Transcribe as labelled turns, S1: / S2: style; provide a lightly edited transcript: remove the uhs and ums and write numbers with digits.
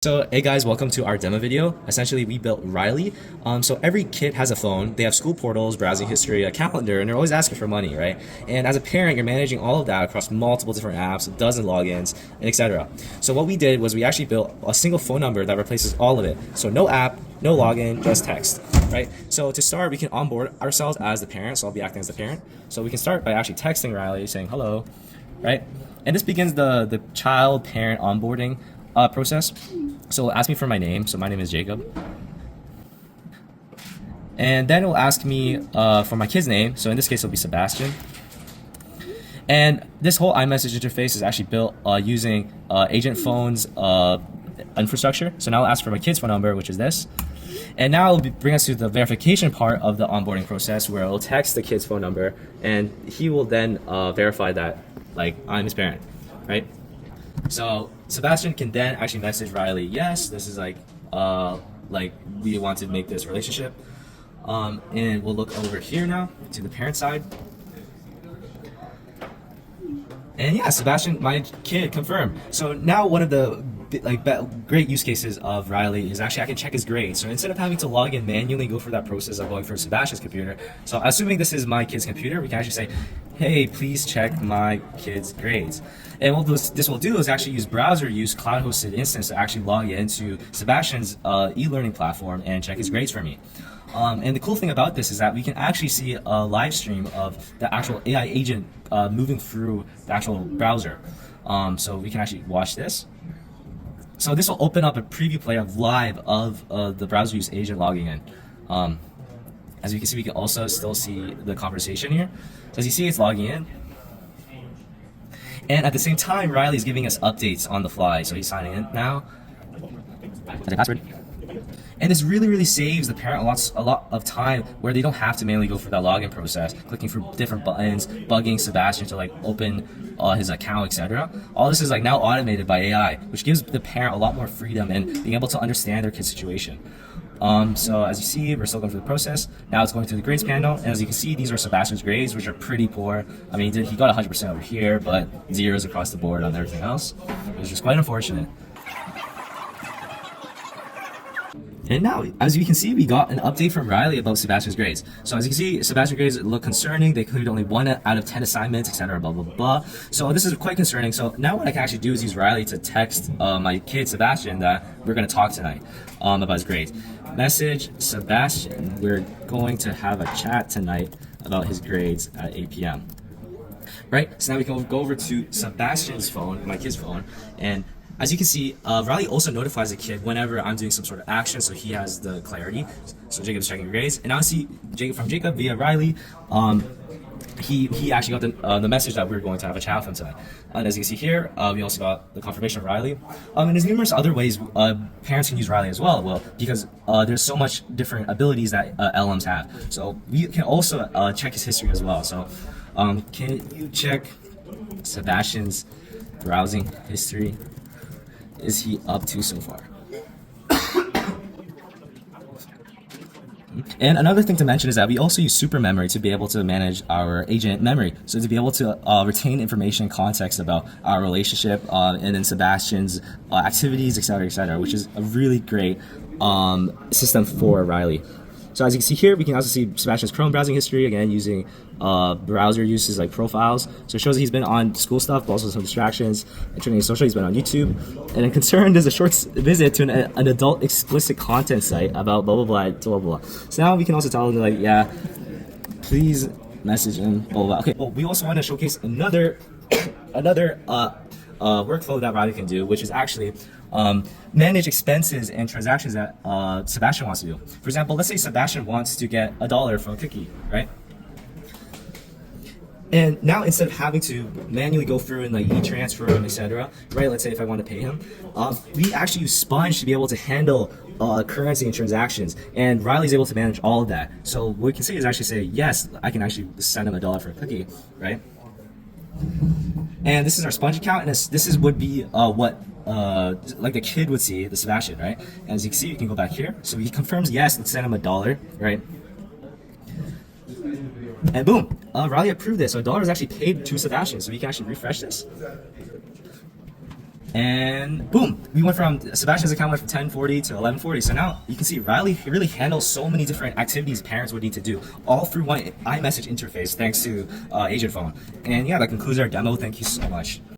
S1: So hey guys, welcome to our demo video. Essentially, we built Riley. So every kid has a phone. They have school portals, browsing history, a calendar, and they're always asking for money, right? And as a parent, you're managing all of that across multiple different apps, a dozen logins, and etc. So what we did was we actually built a single phone number that replaces all of it. So no app, no login, just text, right? So to start, we can onboard ourselves as the parent. So I'll be acting as the parent. So we can start by actually texting Riley, saying hello, right? And this begins the child-parent onboarding process. So it'll ask me for my name. So my name is Jacob. And then it'll ask me for my kid's name. So in this case, it'll be Sebastian. And this whole iMessage interface is actually built using Agent Phone's infrastructure. So now I'll ask for my kid's phone number, which is this. And now it'll bring us to the verification part of the onboarding process, where it'll text the kid's phone number, and he will then verify that, like, I'm his parent, right? So Sebastian can then actually message Riley, yes, this is like we want to make this relationship. And we'll look over here now to the parent side. And yeah, Sebastian, my kid, confirmed. So now one of the great use cases of Riley is actually I can check his grades. So instead of having to log in manually, go through that process of going through Sebastian's computer. So assuming this is my kid's computer, we can actually say, hey, please check my kid's grades. And what this will do is actually use browser use cloud-hosted instance to actually log into Sebastian's e-learning platform and check his grades for me. And the cool thing about this is that we can actually see a live stream of the actual AI agent moving through the actual browser. So we can actually watch this. So this will open up a preview player live of the browser use agent logging in. As you can see, we can also still see the conversation here. So as you see, it's logging in. And at the same time, Riley's giving us updates on the fly. So he's signing in now. Enter password. And this really saves the parent a lot of time where they don't have to manually go through that login process, clicking through different buttons, bugging Sebastian to like open his account, etc. All this is like now automated by AI, which gives the parent a lot more freedom and being able to understand their kid's situation. So as you see, we're still going through the process. Now it's going through the grades panel, and as you can see, these are Sebastian's grades, which are pretty poor. I mean, he got 100% over here, but zeros across the board on everything else. It was just quite unfortunate. And now, as you can see, we got an update from Riley about Sebastian's grades. So as you can see, Sebastian's grades look concerning. They cleared only 1 out of 10 assignments, etc. Blah, blah, blah. So this is quite concerning. So now what I can actually do is use Riley to text my kid, Sebastian, that we're going to talk tonight about his grades. Message, Sebastian, we're going to have a chat tonight about his grades at 8 p.m. Right? So now we can go over to Sebastian's phone, my kid's phone, and as you can see, Riley also notifies the kid whenever I'm doing some sort of action, so he has the clarity. So Jacob's checking grades, and now I see Jacob via Riley. He actually got the message that we're going to have a chat with him tonight. And as you can see here, we also got the confirmation of Riley. And there's numerous other ways parents can use Riley as well, because there's so much different abilities that LMs have. So we can also check his history as well. So can you check Sebastian's browsing history? Is he up to so far? And another thing to mention is that we also use super memory to be able to manage our agent memory. So to be able to retain information and context about our relationship and then Sebastian's activities, etc., which is a really great system for Riley. So as you can see here, we can also see Sebastian's Chrome browsing history, again, using browser uses like profiles. So it shows that he's been on school stuff, but also some distractions. And turning social, he's been on YouTube. And then concerned is a short visit to an adult explicit content site about blah, blah, blah, blah, blah. So now we can also tell him, like, yeah, please message him, blah, blah, blah. Okay, well, we also want to showcase another workflow that Riley can do, which is actually manage expenses and transactions that Sebastian wants to do. For example, let's say Sebastian wants to get $1 from a cookie, right? And now instead of having to manually go through and like e-transfer him, etc., right? Let's say if I want to pay him, we actually use Sponge to be able to handle currency and transactions, and Riley's able to manage all of that. So what we can say is actually say, yes, I can actually send him $1 for a cookie, right? And this is our Sponge account, and this would be what like the kid would see, the Sebastian, right? And as you can see, you can go back here. So he confirms yes, let's send him $1, right? And boom, Riley approved this. So $1 is actually paid to Sebastian. So we can actually refresh this. And boom, we went from Sebastian's account went from 1040 to 1140. So now you can see Riley really handles so many different activities parents would need to do, all through one iMessage interface, thanks to Agent Phone. And yeah, that concludes our demo. Thank you so much.